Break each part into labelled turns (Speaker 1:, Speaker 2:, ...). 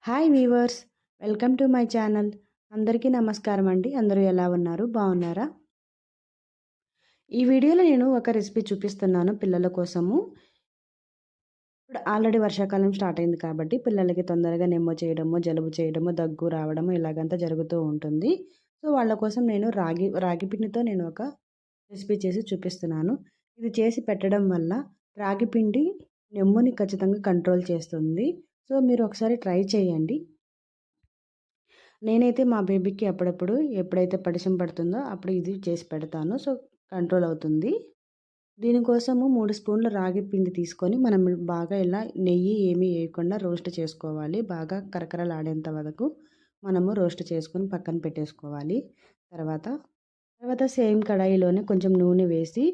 Speaker 1: Hi weavers, welcome to my channel. అందరికీ నమస్కారం అండి. అందరూ ఎలా ఉన్నారు? బాగున్నారా? ఈ వీడియోలో నేను ఒక రెసిపీ చూపిస్తున్నాను పిల్లల కోసము. ఇప్పుడు ఆల్రెడీ వర్షాకాలం స్టార్ట్ అయింది కాబట్టి పిల్లలకి తొందరగా నెమ్మ చేయడము, జలుబు చేయడము, దగ్గు రావడము ఇలాగంతా జరుగుతూ ఉంటుంది. సో వాళ్ళ కోసం నేను రాగి పిండితో నేను ఒక రెసిపీ చేసి చూపిస్తున్నాను. ఇది చేసి పెట్టడం వల్ల రాగి పిండి నెమ్ముని ఖచ్చితంగా కంట్రోల్ చేస్తుంది. సో మీరు ఒకసారి ట్రై చేయండి. నేనైతే మా బేబీకి అప్పుడప్పుడు ఎప్పుడైతే పడిశం పడుతుందో అప్పుడు ఇది చేసి పెడతాను. సో కంట్రోల్ అవుతుంది. దీనికోసము 3 స్పూన్ల రాగి పిండి తీసుకొని మనం బాగా ఇలా నెయ్యి ఏమీ వేయకుండా రోస్ట్ చేసుకోవాలి. బాగా కరకరలాడేంత వరకు మనము రోస్ట్ చేసుకొని పక్కన పెట్టేసుకోవాలి. తర్వాత సేమ్ కడాయిలోనే కొంచెం నూనె వేసి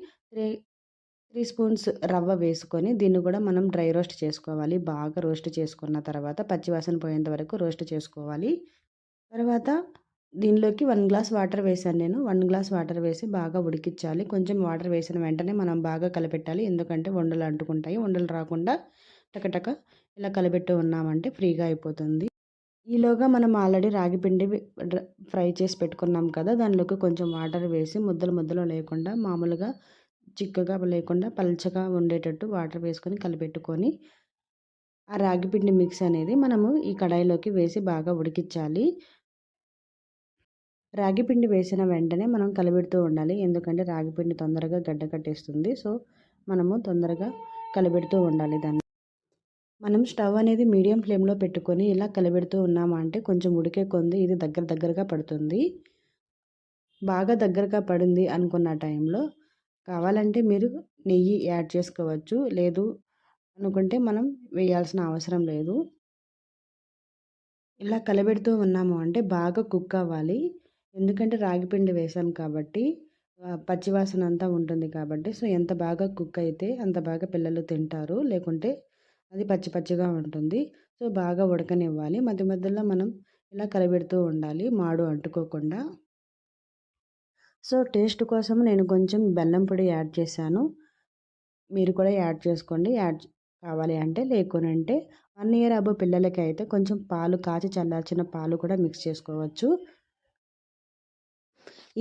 Speaker 1: 3 స్పూన్స్ రవ్వ వేసుకొని దీన్ని కూడా మనం డ్రై రోస్ట్ చేసుకోవాలి. బాగా రోస్ట్ చేసుకున్న తర్వాత పచ్చివాసన పోయేంత వరకు రోస్ట్ చేసుకోవాలి. తర్వాత దీనిలోకి 1 గ్లాస్ వాటర్ వేసాను నేను. 1 గ్లాస్ వాటర్ వేసి బాగా ఉడికించాలి. కొంచెం వాటర్ వేసిన వెంటనే మనం బాగా కలపెట్టాలి. ఎందుకంటే ఉండలు అంటుకుంటాయి. ఉండలు రాకుండా టకటక ఇలా కలబెట్టి ఉన్నామంటే ఫ్రీగా అయిపోతుంది. ఈలోగా మనం ఆల్రెడీ రాగి పిండి ఫ్రై చేసి పెట్టుకున్నాం కదా, దానిలోకి కొంచెం వాటర్ వేసి ముద్దలు ముద్దలు లేకుండా మామూలుగా చిక్కగా లేకుండా పల్చగా ఉండేటట్టు వాటర్ వేసుకొని కలిపెట్టుకొని ఆ రాగి పిండి మిక్స్ అనేది మనము ఈ కడాయిలోకి వేసి బాగా ఉడికించాలి. రాగి పిండి వేసిన వెంటనే మనం కలబెడుతూ ఉండాలి. ఎందుకంటే రాగి పిండి తొందరగా గడ్డ కట్టేస్తుంది. సో మనము తొందరగా కలబెడుతూ ఉండాలి దాన్ని. మనం స్టవ్ అనేది మీడియం ఫ్లేమ్లో పెట్టుకొని ఇలా కలబెడుతూ ఉన్నామంటే కొంచెం ఉడికే కొంది ఇది దగ్గరగా పడుతుంది. బాగా దగ్గరగా పడింది అనుకున్న టైంలో కావాలంటే మీరు నెయ్యి యాడ్ చేసుకోవచ్చు. లేదు అనుకుంటే మనం వేయాల్సిన అవసరం లేదు. ఇలా కలబెడుతూ ఉన్నాము అంటే బాగా కుక్ అవ్వాలి. ఎందుకంటే రాగి పిండి వేసాం కాబట్టి పచ్చివాసన అంతా ఉంటుంది కాబట్టి సో ఎంత బాగా కుక్ అయితే అంత బాగా పిల్లలు తింటారు. లేకుంటే అది పచ్చి పచ్చిగా ఉంటుంది. సో బాగా ఉడకనివ్వాలి. మధ్య మధ్యలో మనం ఇలా కలబెడుతూ ఉండాలి మాడు అంటుకోకుండా. సో టేస్ట్ కోసం నేను కొంచెం బెల్లం పొడి యాడ్ చేశాను. మీరు కూడా యాడ్ చేసుకోండి. కావాలి అంటే, లేకునంటే 1 ఇయర్ అబోవ్ పిల్లలకి అయితే కొంచెం పాలు కాచి చల్లార్చిన పాలు కూడా మిక్స్ చేసుకోవచ్చు.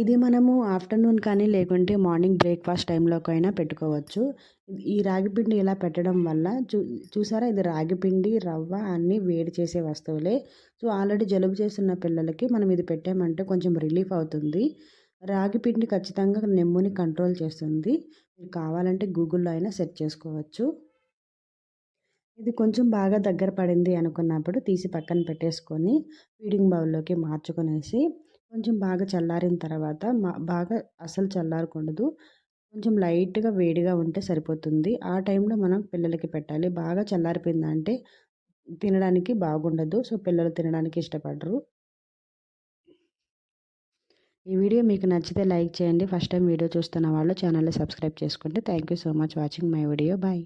Speaker 1: ఇది మనము ఆఫ్టర్నూన్ కానీ లేకుంటే మార్నింగ్ బ్రేక్ఫాస్ట్ టైంలోకైనా పెట్టుకోవచ్చు. ఈ రాగి పిండి ఇలా పెట్టడం వల్ల చూసారా, ఇది రాగి పిండి రవ్వ అన్నీ వేడి చేసే వస్తువులే. సో ఆల్రెడీ జలుబు చేస్తున్న పిల్లలకి మనం ఇది పెట్టామంటే కొంచెం రిలీఫ్ అవుతుంది. రాగి పిండి ఖచ్చితంగా నెమ్ముని కంట్రోల్ చేస్తుంది. మీరు కావాలంటే గూగుల్లో అయినా సెర్చ్ చేసుకోవచ్చు. ఇది కొంచెం బాగా దగ్గర పడింది అనుకున్నప్పుడు తీసి పక్కన పెట్టేసుకొని ఫీడింగ్ బౌల్లోకి మార్చుకొనేసి కొంచెం బాగా చల్లారిన తర్వాత బాగా అసలు చల్లారకూడదు. కొంచెం లైట్గా వేడిగా ఉంటే సరిపోతుంది. ఆ టైంలో మనం పిల్లలకి పెట్టాలి. బాగా చల్లారిపోయిందంటే తినడానికి బాగుండదు. సో పిల్లలు తినడానికి ఇష్టపడరు. ఈ వీడియో మీకు నచ్చితే లైక్ చేయండి. ఫస్ట్ టైం వీడియో చూస్తున్న వాళ్ళు ఛానల్ని సబ్స్క్రైబ్ చేసుకోండి. Thank you so much watching my video. Bye.